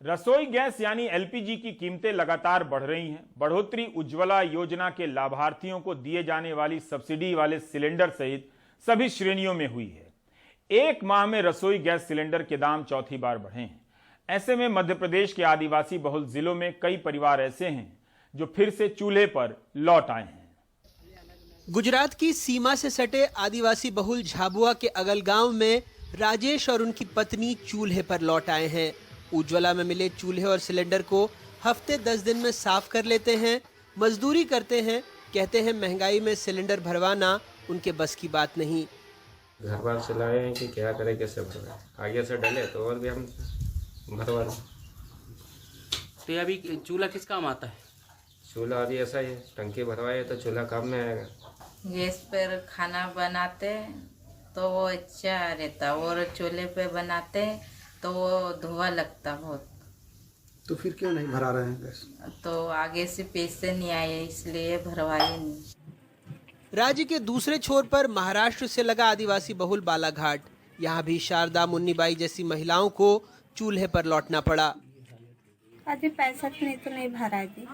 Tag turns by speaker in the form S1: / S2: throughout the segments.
S1: रसोई गैस यानी एलपीजी की कीमतें लगातार बढ़ रही हैं। बढ़ोतरी उज्ज्वला योजना के लाभार्थियों को दिए जाने वाली सब्सिडी वाले सिलेंडर सहित सभी श्रेणियों में हुई है। एक माह में रसोई गैस सिलेंडर के दाम चौथी बार बढ़े हैं। ऐसे में मध्य प्रदेश के आदिवासी बहुल जिलों में कई परिवार ऐसे हैं जो फिर से चूल्हे पर लौट आए हैं।
S2: गुजरात की सीमा से सटे आदिवासी बहुल झाबुआ के अगलगांव में राजेश और उनकी पत्नी चूल्हे पर लौट आए हैं। उज्ज्वला में मिले चूल्हे और सिलेंडर को हफ्ते 10 दिन में साफ कर लेते हैं, मजदूरी करते हैं। कहते हैं महंगाई में सिलेंडर भरवाना उनके बस की बात नहीं।
S3: घर बार चलाए हैं कि क्या करें, कैसे भरवाएं, आगे से डले तो और भी हम भरवा लें।
S4: तो अभी चूल्हा किस काम आता है?
S3: चूल्हा अभी ऐसा ही है, टंकी भरवाए तो चूल्हा काम में आएगा।
S5: गैस पर खाना बनाते तो वो अच्छा रहता, और चूल्हे पे बनाते तो वो धुआं लगता बहुत।
S6: तो फिर क्यों नहीं भरा रहे हैं गैस?
S5: तो आगे से पैसे नहीं आए इसलिए भरवाए नहीं।
S2: राज्य के दूसरे छोर पर महाराष्ट्र से लगा आदिवासी बहुल बालाघाट। यहाँ भी शारदा मुन्नीबाई जैसी महिलाओं को चूल्हे पर लौटना पड़ा।
S7: अभी पैसा तो नहीं भरा जी।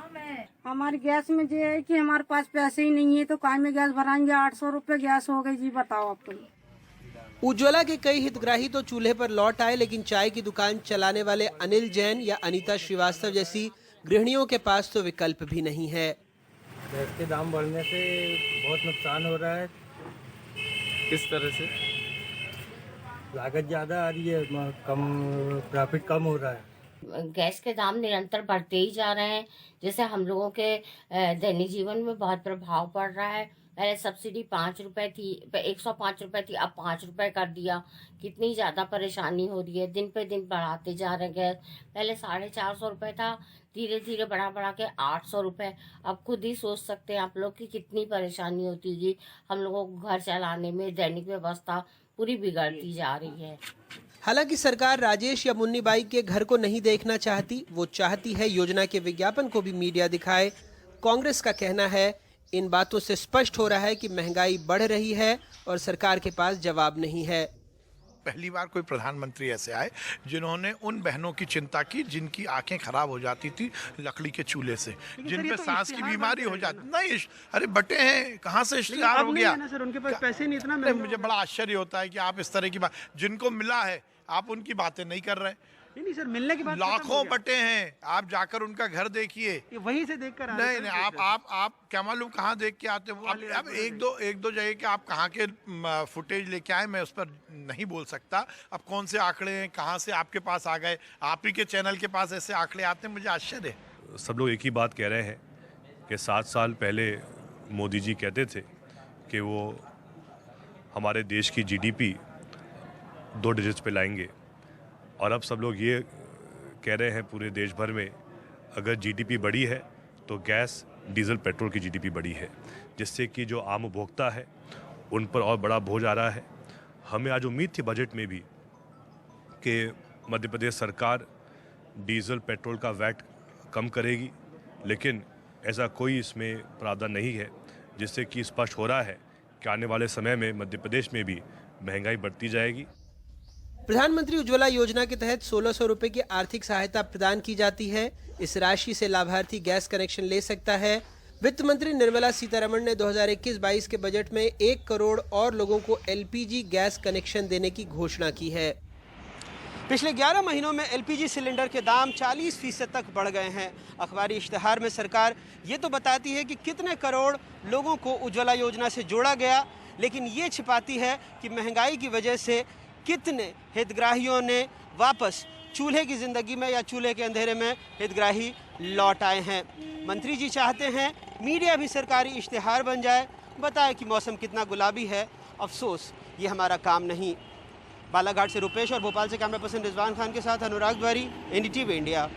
S7: हमारी गैस में जो है कि हमारे पास पैसे ही नहीं है तो काय में गैस भराएंगे। 800 रुपये गैस हो गई जी, बताओ आप तुम।
S2: उज्ज्वला के कई हितग्राही तो चूल्हे पर लौट आए, लेकिन चाय की दुकान चलाने वाले अनिल जैन या अनीता श्रीवास्तव जैसी गृहिणियों के पास तो विकल्प भी नहीं है।
S8: गैस के दाम बढ़ने से बहुत नुकसान हो रहा है।
S4: किस तरह से?
S8: लागत ज़्यादा आ रही है, कम प्रॉफिट कम हो रहा है।
S9: गैस के दाम निरंतर बढ़ते ही जा रहे हैं, जिससे हम लोगों के दैनिक जीवन में बहुत प्रभाव पड़ रहा है। पहले सब्सिडी 5 रुपए थी, 105 रुपए थी, अब 5 रुपए कर दिया। कितनी ज़्यादा परेशानी हो रही है, दिन पे दिन बढ़ाते जा रहे हैं गैस। पहले 450 रुपए था, धीरे धीरे बढ़ा के 800 रुपए। अब खुद ही सोच सकते हैं आप लोग कि कितनी परेशानी होती होगी हम लोगों को घर चलाने में। दैनिक व्यवस्था पूरी बिगड़ती जा रही है।
S2: हालांकि सरकार राजेश या मुन्नीबाई के घर को नहीं देखना चाहती, वो चाहती है योजना के विज्ञापन को भी मीडिया दिखाए। कांग्रेस का कहना है इन बातों से स्पष्ट हो रहा है कि महंगाई बढ़ रही है और सरकार के पास जवाब नहीं है।
S10: पहली बार कोई प्रधानमंत्री ऐसे आए जिन्होंने उन बहनों की चिंता की जिनकी आंखें खराब हो जाती थी लकड़ी के चूल्हे से, जिन पे सांस की बीमारी हो जाती। नहीं, अरे बटे हैं, कहाँ से इश्तिहार हो गया?
S6: सर, उनके पास पैसे नहीं, इतना
S10: मुझे बड़ा आश्चर्य होता है कि आप इस तरह की बात, जिनको मिला है आप उनकी बातें नहीं कर रहे।
S6: नहीं सर, मिलने की बात
S10: लाखों बटे हैं, आप जाकर उनका घर देखिए।
S6: वहीं से देखकर
S10: नहीं, आप क्या मालूम कहाँ देख के आते हो। अब एक दो जगह के आप कहाँ के फुटेज लेके आए, मैं उस पर नहीं बोल सकता। अब कौन से आंकड़े हैं, कहाँ से आपके पास आ गए, आप ही के चैनल के पास ऐसे आंकड़े आते हैं, मुझे आश्चर्य है।
S11: सब लोग एक ही बात कह रहे हैं कि 7 साल पहले मोदी जी कहते थे कि वो हमारे देश की जीडीपी 2 डिजिट्स पे लाएंगे, और अब सब लोग ये कह रहे हैं पूरे देश भर में अगर जीडीपी बढ़ी है तो गैस, डीजल, पेट्रोल की जीडीपी बढ़ी है, जिससे कि जो आम उपभोक्ता है उन पर और बड़ा बोझ आ रहा है। हमें आज उम्मीद थी बजट में भी कि मध्य प्रदेश सरकार डीजल, पेट्रोल का वैट कम करेगी, लेकिन ऐसा कोई इसमें प्रावधान नहीं है, जिससे कि स्पष्ट हो रहा है कि आने वाले समय में मध्य प्रदेश में भी महंगाई बढ़ती जाएगी।
S2: प्रधानमंत्री उज्ज्वला योजना के तहत 1600 रुपए की आर्थिक सहायता प्रदान की जाती है। इस राशि से लाभार्थी गैस कनेक्शन ले सकता है। वित्त मंत्री निर्मला सीतारमण ने 2021-22 के बजट में 1 करोड़ और लोगों को एलपीजी गैस कनेक्शन देने की घोषणा की है। पिछले 11 महीनों में एलपीजी सिलेंडर के दाम 40% तक बढ़ गए हैं। अखबारी इश्तिहार में सरकार ये तो बताती है कि कितने करोड़ लोगों को उज्ज्वला योजना से जोड़ा गया, लेकिन ये छिपाती है कि महंगाई की वजह से कितने हितग्राहियों ने वापस चूल्हे की ज़िंदगी में या चूल्हे के अंधेरे में हितग्राही लौट आए हैं। मंत्री जी चाहते हैं मीडिया भी सरकारी इश्तिहार बन जाए, बताए कि मौसम कितना गुलाबी है। अफसोस ये हमारा काम नहीं। बालाघाट से रुपेश और भोपाल से कैमरा पर्सन रिजवान खान के साथ अनुराग द्वारी, एनडीटीवी इंडिया।